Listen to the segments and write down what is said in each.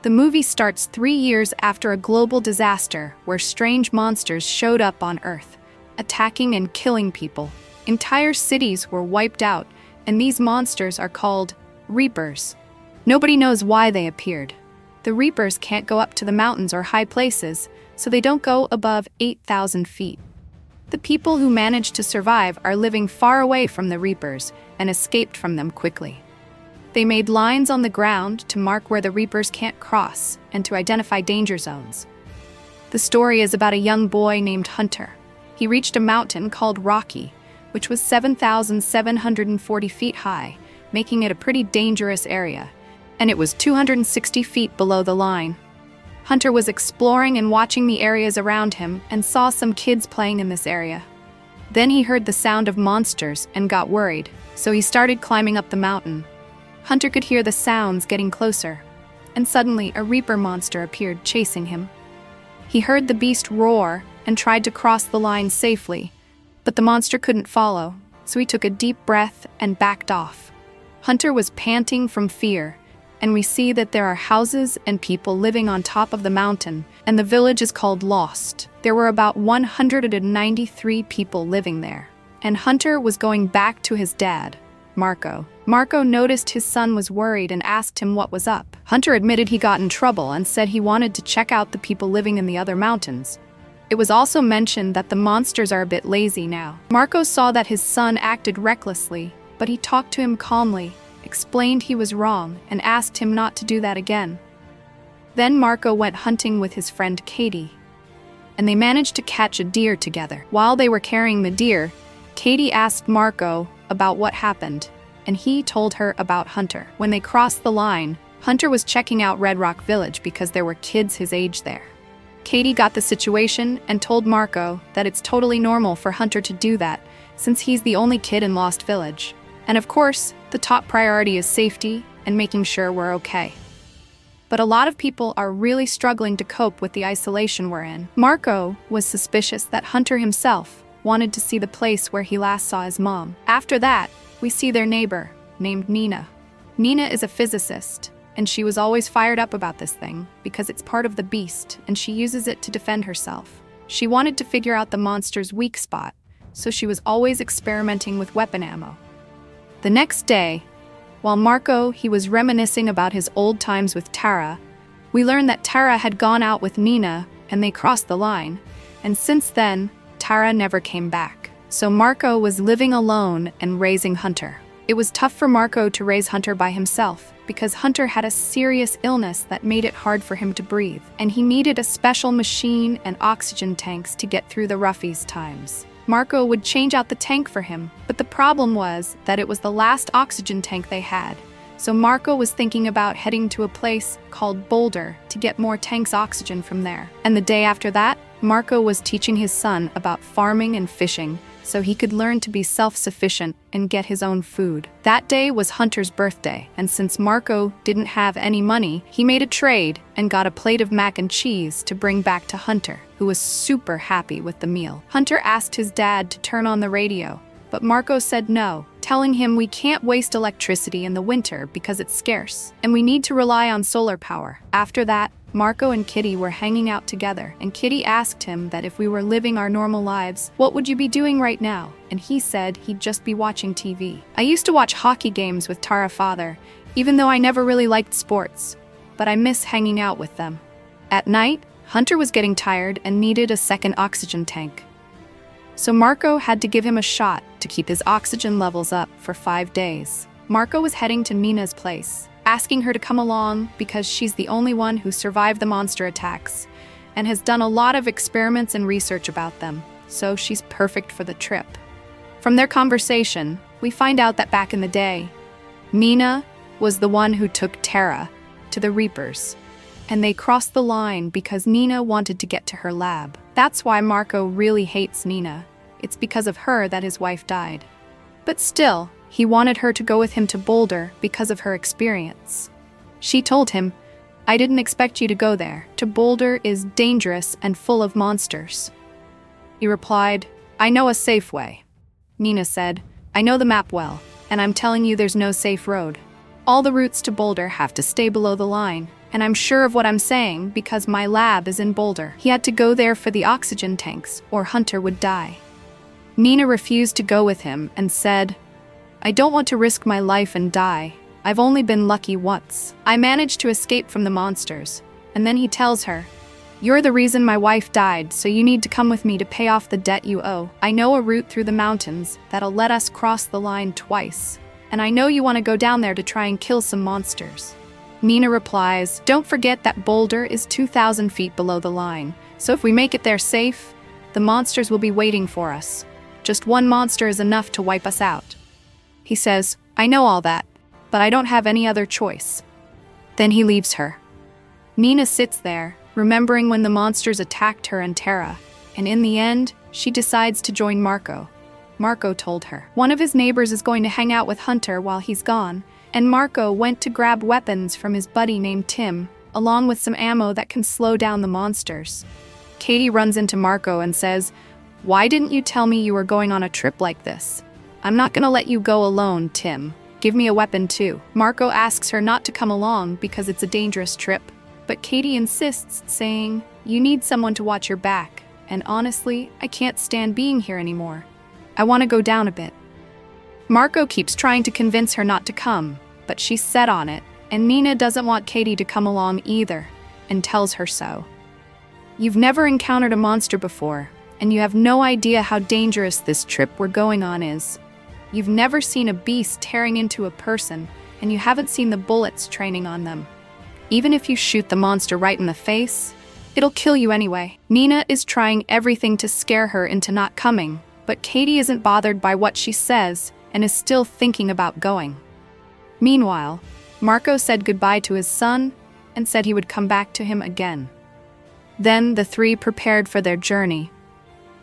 The movie starts 3 years after a global disaster where strange monsters showed up on Earth, attacking and killing people. Entire cities were wiped out, and these monsters are called Reapers. Nobody knows why they appeared. The Reapers can't go up to the mountains or high places, so they don't go above 8,000 feet. The people who managed to survive are living far away from the Reapers and escaped from them quickly. They made lines on the ground to mark where the Reapers can't cross and to identify danger zones. The story is about a young boy named Hunter. He reached a mountain called Rocky, which was 7,740 feet high, making it a pretty dangerous area, and it was 260 feet below the line. Hunter was exploring and watching the areas around him and saw some kids playing in this area. Then he heard the sound of monsters and got worried, so he started climbing up the mountain. Hunter could hear the sounds getting closer, and suddenly a Reaper monster appeared chasing him. He heard the beast roar and tried to cross the line safely, but the monster couldn't follow, so he took a deep breath and backed off. Hunter was panting from fear, and we see that there are houses and people living on top of the mountain, and the village is called Lost. There were about 193 people living there, and Hunter was going back to his dad, Marco. Marco noticed his son was worried and asked him what was up. Hunter admitted he got in trouble and said he wanted to check out the people living in the other mountains. It was also mentioned that the monsters are a bit lazy now. Marco saw that his son acted recklessly, but he talked to him calmly, explained he was wrong, and asked him not to do that again. Then Marco went hunting with his friend Katie, and they managed to catch a deer together. While they were carrying the deer, Katie asked Marco about what happened, and he told her about Hunter. When they crossed the line, Hunter was checking out Red Rock Village because there were kids his age there. Katie got the situation and told Marco that it's totally normal for Hunter to do that since he's the only kid in Lost Village. And of course, the top priority is safety and making sure we're okay. But a lot of people are really struggling to cope with the isolation we're in. Marco was suspicious that Hunter himself wanted to see the place where he last saw his mom. After that, we see their neighbor, named Nina. Nina is a physicist, and she was always fired up about this thing because it's part of the beast, and she uses it to defend herself. She wanted to figure out the monster's weak spot, so she was always experimenting with weapon ammo. The next day, while Marco was reminiscing about his old times with Tara, we learned that Tara had gone out with Nina and they crossed the line, and since then, Tara never came back. So Marco was living alone and raising Hunter. It was tough for Marco to raise Hunter by himself because Hunter had a serious illness that made it hard for him to breathe, and he needed a special machine and oxygen tanks to get through the roughies times. Marco would change out the tank for him, but the problem was that it was the last oxygen tank they had. So Marco was thinking about heading to a place called Boulder to get more tanks oxygen from there. And the day after that, Marco was teaching his son about farming and fishing so he could learn to be self-sufficient and get his own food. That day was Hunter's birthday, and since Marco didn't have any money, he made a trade and got a plate of mac and cheese to bring back to Hunter, who was super happy with the meal. Hunter asked his dad to turn on the radio, but Marco said no, telling him we can't waste electricity in the winter because it's scarce, and we need to rely on solar power. After that, Marco and Kitty were hanging out together, and Kitty asked him that if we were living our normal lives, what would you be doing right now? And he said he'd just be watching TV. I used to watch hockey games with Tara's father, even though I never really liked sports, but I miss hanging out with them. At night, Hunter was getting tired and needed a second oxygen tank. So Marco had to give him a shot to keep his oxygen levels up for 5 days. Marco was heading to Nina's place, asking her to come along because she's the only one who survived the monster attacks and has done a lot of experiments and research about them, so she's perfect for the trip. From their conversation, we find out that back in the day, Nina was the one who took Tara to the Reapers, and they crossed the line because Nina wanted to get to her lab. That's why Marco really hates Nina. It's because of her that his wife died. But still, he wanted her to go with him to Boulder because of her experience. She told him, "I didn't expect you to go there. To Boulder is dangerous and full of monsters." He replied, "I know a safe way." Nina said, "I know the map well, and I'm telling you there's no safe road. All the routes to Boulder have to stay below the line, and I'm sure of what I'm saying because my lab is in Boulder. He had to go there for the oxygen tanks, or Hunter would die. Nina refused to go with him and said, "I don't want to risk my life and die. I've only been lucky once. I managed to escape from the monsters." And then he tells her, "You're the reason my wife died, so you need to come with me to pay off the debt you owe. I know a route through the mountains that'll let us cross the line twice, and I know you want to go down there to try and kill some monsters." Nina replies, "Don't forget that Boulder is 2,000 feet below the line, so if we make it there safe, the monsters will be waiting for us. Just one monster is enough to wipe us out." He says, "I know all that, but I don't have any other choice." Then he leaves her. Nina sits there, remembering when the monsters attacked her and Tara, and in the end, she decides to join Marco. Marco told her one of his neighbors is going to hang out with Hunter while he's gone, and Marco went to grab weapons from his buddy named Tim, along with some ammo that can slow down the monsters. Katie runs into Marco and says, "Why didn't you tell me you were going on a trip like this? I'm not gonna let you go alone, Tim. Give me a weapon too." Marco asks her not to come along because it's a dangerous trip, but Katie insists, saying, "You need someone to watch your back, and honestly, I can't stand being here anymore. I want to go down a bit." Marco keeps trying to convince her not to come, but she's set on it, and Nina doesn't want Katie to come along either, and tells her so. "You've never encountered a monster before, and you have no idea how dangerous this trip we're going on is. You've never seen a beast tearing into a person, and you haven't seen the bullets training on them. Even if you shoot the monster right in the face, it'll kill you anyway." Nina is trying everything to scare her into not coming, but Katie isn't bothered by what she says and is still thinking about going. Meanwhile, Marco said goodbye to his son and said he would come back to him again. Then the three prepared for their journey.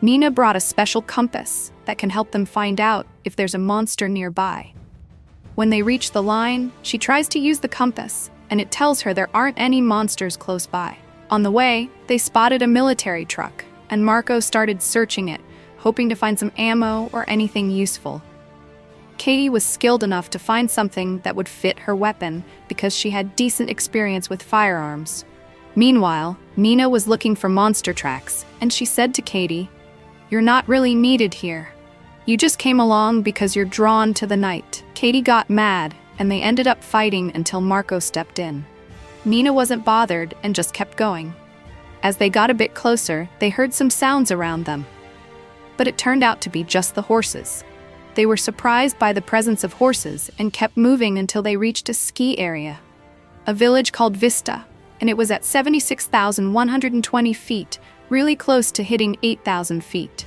Nina brought a special compass that can help them find out if there's a monster nearby. When they reach the line, she tries to use the compass, and it tells her there aren't any monsters close by. On the way, they spotted a military truck, and Marco started searching it, hoping to find some ammo or anything useful. Katie was skilled enough to find something that would fit her weapon because she had decent experience with firearms. Meanwhile, Nina was looking for monster tracks, and she said to Katie, "You're not really needed here. You just came along because you're drawn to the night." Katie got mad, and they ended up fighting until Marco stepped in. Nina wasn't bothered and just kept going. As they got a bit closer, they heard some sounds around them. But it turned out to be just the horses. They were surprised by the presence of horses and kept moving until they reached a ski area, a village called Vista, and it was at 76,120 feet, really close to hitting 8,000 feet.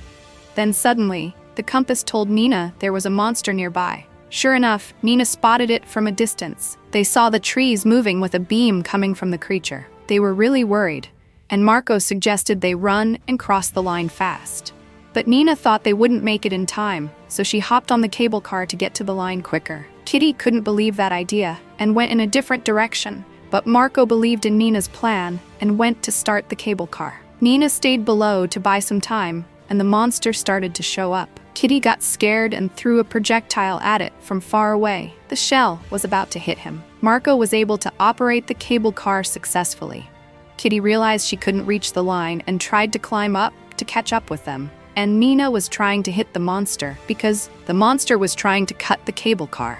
Then suddenly, the compass told Nina there was a monster nearby. Sure enough, Nina spotted it from a distance. They saw the trees moving with a beam coming from the creature. They were really worried, and Marco suggested they run and cross the line fast. But Nina thought they wouldn't make it in time, so she hopped on the cable car to get to the line quicker. Kitty couldn't believe that idea and went in a different direction, but Marco believed in Nina's plan and went to start the cable car. Nina stayed below to buy some time, and the monster started to show up. Kitty got scared and threw a projectile at it from far away. The shell was about to hit him. Marco was able to operate the cable car successfully. Kitty realized she couldn't reach the line and tried to climb up to catch up with them. And Nina was trying to hit the monster because the monster was trying to cut the cable car.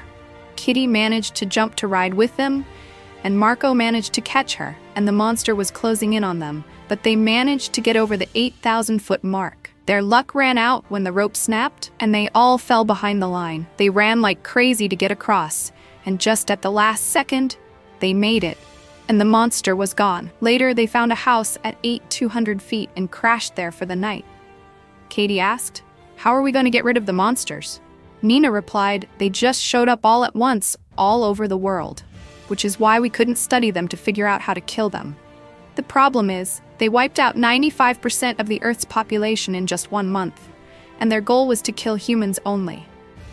Kitty managed to jump to ride with them, and Marco managed to catch her, and the monster was closing in on them, but they managed to get over the 8,000-foot mark. Their luck ran out when the rope snapped, and they all fell behind the line. They ran like crazy to get across, and just at the last second, they made it, and the monster was gone. Later, they found a house at 8,200 feet and crashed there for the night. Katie asked, "How are we going to get rid of the monsters?" Nina replied, "They just showed up all at once, all over the world, which is why we couldn't study them to figure out how to kill them. The problem is, they wiped out 95% of the Earth's population in just 1 month, and their goal was to kill humans only.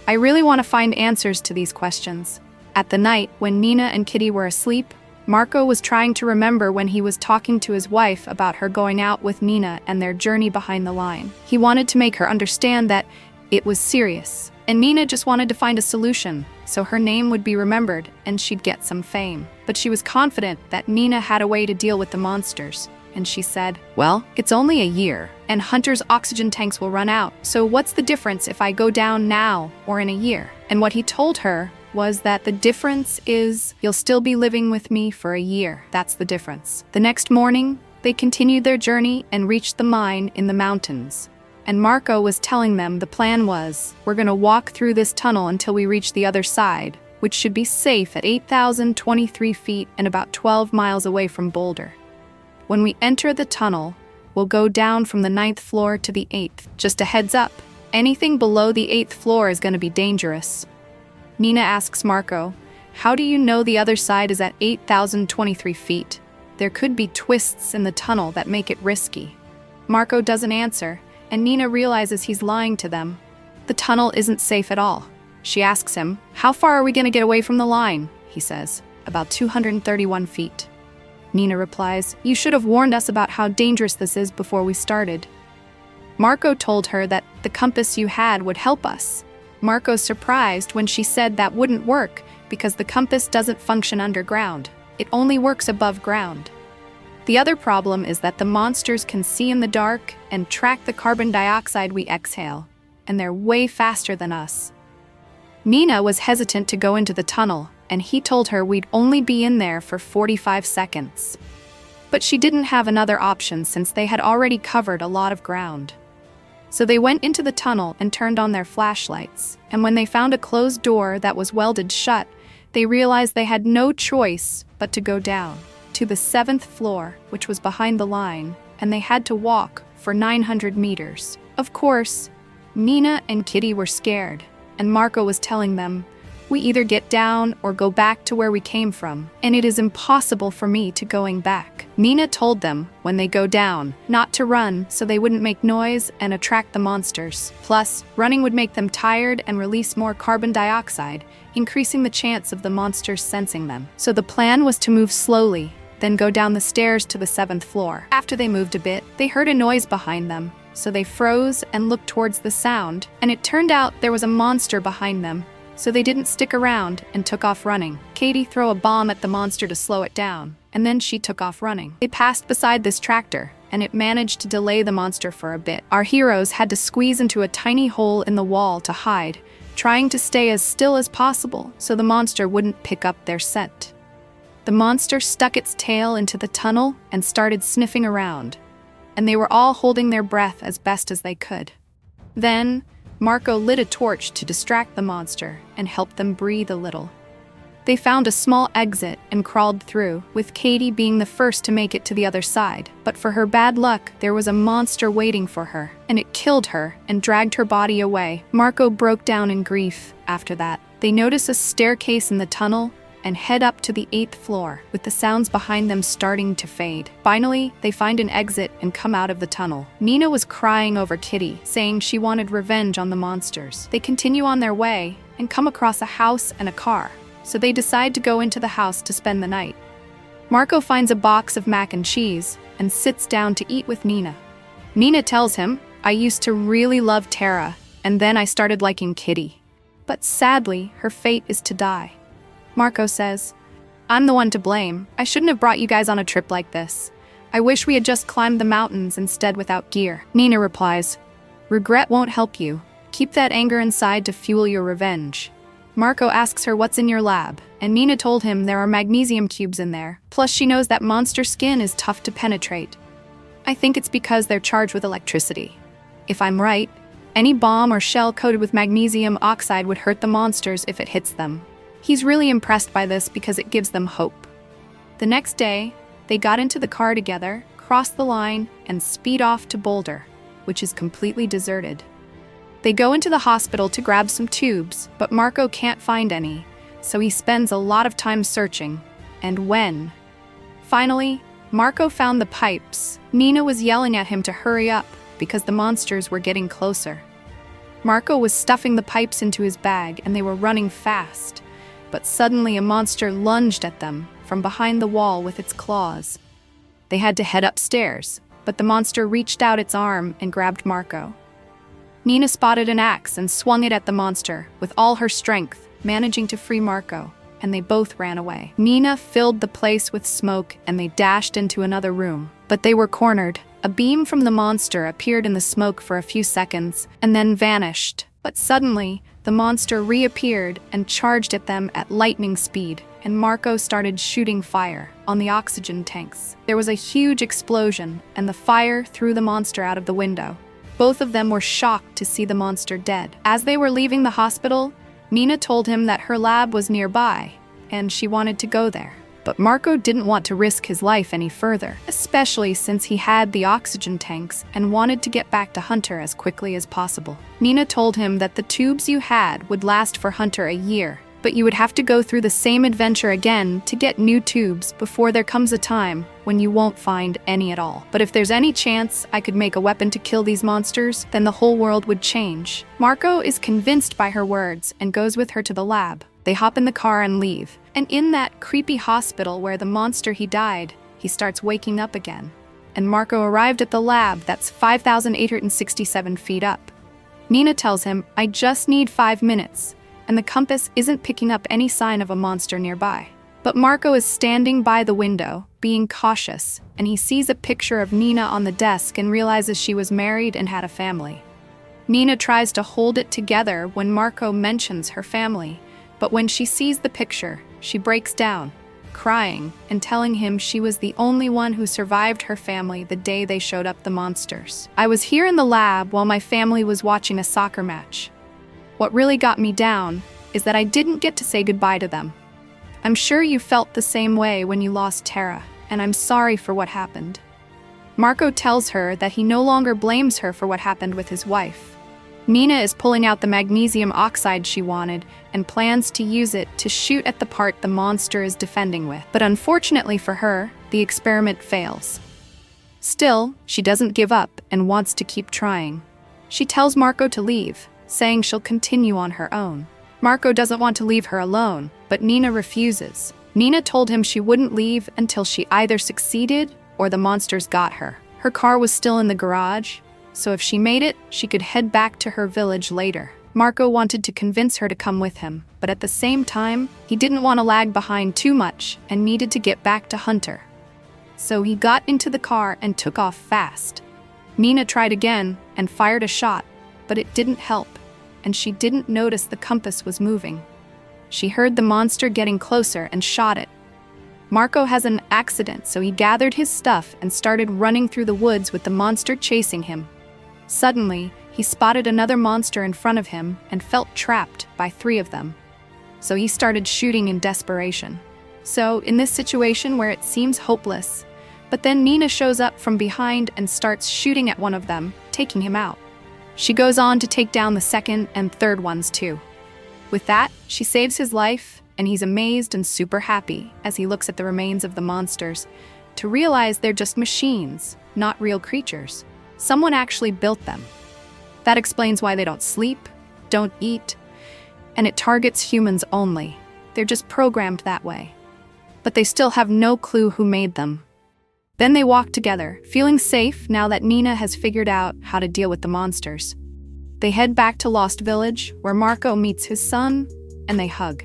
I really want to find answers to these questions." At the night, when Nina and Kitty were asleep, Marco was trying to remember when he was talking to his wife about her going out with Nina and their journey behind the line. He wanted to make her understand that it was serious, And Nina just wanted to find a solution, so her name would be remembered and she'd get some fame. But she was confident that Nina had a way to deal with the monsters. And she said, "Well, it's only a year, and Hunter's oxygen tanks will run out, so what's the difference if I go down now or in a year?" And what he told her was that the difference is you'll still be living with me for a year. That's the difference. The next morning, they continued their journey and reached the mine in the mountains. And Marco was telling them the plan was, we're going to walk through this tunnel until we reach the other side, which should be safe at 8,023 feet and about 12 miles away from Boulder. When we enter the tunnel, we'll go down from the 9th floor to the 8th. Just a heads up, anything below the 8th floor is going to be dangerous. Nina asks Marco, "How do you know the other side is at 8,023 feet? There could be twists in the tunnel that make it risky." Marco doesn't answer, and Nina realizes he's lying to them. The tunnel isn't safe at all. She asks him, "How far are we going to get away from the line?" He says, "About 231 feet. Nina replies, "You should have warned us about how dangerous this is before we started." Marco told her that the compass you had would help us. Marco's surprised when she said that wouldn't work because the compass doesn't function underground. It only works above ground. The other problem is that the monsters can see in the dark and track the carbon dioxide we exhale, and they're way faster than us. Nina was hesitant to go into the tunnel, and he told her we'd only be in there for 45 seconds. But she didn't have another option since they had already covered a lot of ground. So they went into the tunnel and turned on their flashlights, and when they found a closed door that was welded shut, they realized they had no choice but to go down to the 7th floor, which was behind the line, and they had to walk for 900 meters. Of course, Nina and Kitty were scared, and Marco was telling them, "We either get down or go back to where we came from, and it is impossible for me to going back." Nina told them, when they go down, not to run so they wouldn't make noise and attract the monsters. Plus, running would make them tired and release more carbon dioxide, increasing the chance of the monsters sensing them. So the plan was to move slowly, then go down the stairs to the 7th floor. After they moved a bit, they heard a noise behind them, so they froze and looked towards the sound, and it turned out there was a monster behind them. So they didn't stick around and took off running. Katie threw a bomb at the monster to slow it down, and then she took off running. They passed beside this tractor, and it managed to delay the monster for a bit. Our heroes had to squeeze into a tiny hole in the wall to hide, trying to stay as still as possible so the monster wouldn't pick up their scent. The monster stuck its tail into the tunnel and started sniffing around, and they were all holding their breath as best as they could. Then, Marco lit a torch to distract the monster and help them breathe a little. They found a small exit and crawled through, with Katie being the first to make it to the other side. But for her bad luck, there was a monster waiting for her, and it killed her and dragged her body away. Marco broke down in grief after that. They notice a staircase in the tunnel and head up to the 8th floor, with the sounds behind them starting to fade. Finally, they find an exit and come out of the tunnel. Nina was crying over Kitty, saying she wanted revenge on the monsters. They continue on their way and come across a house and a car, so they decide to go into the house to spend the night. Marco finds a box of mac and cheese and sits down to eat with Nina. Nina tells him, "I used to really love Tara, and then I started liking Kitty. But sadly, her fate is to die." Marco says, "I'm the one to blame. I shouldn't have brought you guys on a trip like this. I wish we had just climbed the mountains instead without gear." Nina replies, "Regret won't help you. Keep that anger inside to fuel your revenge." Marco asks her what's in your lab, and Nina told him there are magnesium cubes in there. Plus she knows that monster skin is tough to penetrate. "I think it's because they're charged with electricity. If I'm right, any bomb or shell coated with magnesium oxide would hurt the monsters if it hits them." He's really impressed by this because it gives them hope. The next day, they got into the car together, crossed the line, and speed off to Boulder, which is completely deserted. They go into the hospital to grab some tubes, but Marco can't find any, so he spends a lot of time searching. And when? Finally, Marco found the pipes. Nina was yelling at him to hurry up because the monsters were getting closer. Marco was stuffing the pipes into his bag and they were running fast. But suddenly a monster lunged at them from behind the wall with its claws. They had to head upstairs, but the monster reached out its arm and grabbed Marco. Nina spotted an axe and swung it at the monster with all her strength, managing to free Marco, and they both ran away. Nina filled the place with smoke and they dashed into another room. But they were cornered. A beam from the monster appeared in the smoke for a few seconds and then vanished. But suddenly, the monster reappeared and charged at them at lightning speed, and Marco started shooting fire on the oxygen tanks. There was a huge explosion, and the fire threw the monster out of the window. Both of them were shocked to see the monster dead. As they were leaving the hospital, Nina told him that her lab was nearby, and she wanted to go there. But Marco didn't want to risk his life any further, especially since he had the oxygen tanks and wanted to get back to Hunter as quickly as possible. Nina told him that the tubes you had would last for Hunter a year, but you would have to go through the same adventure again to get new tubes before there comes a time when you won't find any at all. But if there's any chance I could make a weapon to kill these monsters, then the whole world would change. Marco is convinced by her words and goes with her to the lab. They hop in the car and leave. And in that creepy hospital where the monster he died, he starts waking up again. And Marco arrived at the lab that's 5,867 feet up. Nina tells him, "I just need 5 minutes," and the compass isn't picking up any sign of a monster nearby. But Marco is standing by the window, being cautious, and he sees a picture of Nina on the desk and realizes she was married and had a family. Nina tries to hold it together when Marco mentions her family, but when she sees the picture, she breaks down, crying and telling him she was the only one who survived her family the day they showed up the monsters. "I was here in the lab while my family was watching a soccer match. What really got me down is that I didn't get to say goodbye to them. I'm sure you felt the same way when you lost Tara, and I'm sorry for what happened." Marco tells her that he no longer blames her for what happened with his wife. Nina is pulling out the magnesium oxide she wanted and plans to use it to shoot at the part the monster is defending with. But unfortunately for her, the experiment fails. Still, she doesn't give up and wants to keep trying. She tells Marco to leave, saying she'll continue on her own. Marco doesn't want to leave her alone, but Nina refuses. Nina told him she wouldn't leave until she either succeeded or the monsters got her. Her car was still in the garage, so if she made it, she could head back to her village later. Marco wanted to convince her to come with him, but at the same time, he didn't want to lag behind too much and needed to get back to Hunter. So he got into the car and took off fast. Nina tried again and fired a shot, but it didn't help, and she didn't notice the compass was moving. She heard the monster getting closer and shot it. Marco has an accident, so he gathered his stuff and started running through the woods with the monster chasing him. Suddenly, he spotted another monster in front of him and felt trapped by 3 of them. So he started shooting in desperation. So, in this situation where it seems hopeless, but then Nina shows up from behind and starts shooting at one of them, taking him out. She goes on to take down the second and third ones too. With that, she saves his life, and he's amazed and super happy as he looks at the remains of the monsters to realize they're just machines, not real creatures. Someone actually built them. That explains why they don't sleep, don't eat, and it targets humans only. They're just programmed that way. But they still have no clue who made them. Then they walk together, feeling safe now that Nina has figured out how to deal with the monsters. They head back to Lost Village, where Marco meets his son, and they hug.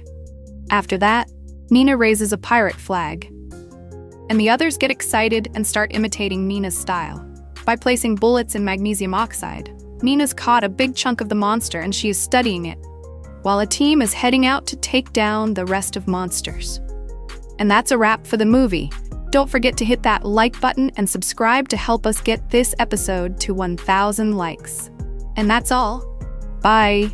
After that, Nina raises a pirate flag, and the others get excited and start imitating Nina's style. By placing bullets in magnesium oxide, Nina's caught a big chunk of the monster and she is studying it, while a team is heading out to take down the rest of monsters. And that's a wrap for the movie. Don't forget to hit that like button and subscribe to help us get this episode to 1,000 likes. And that's all. Bye.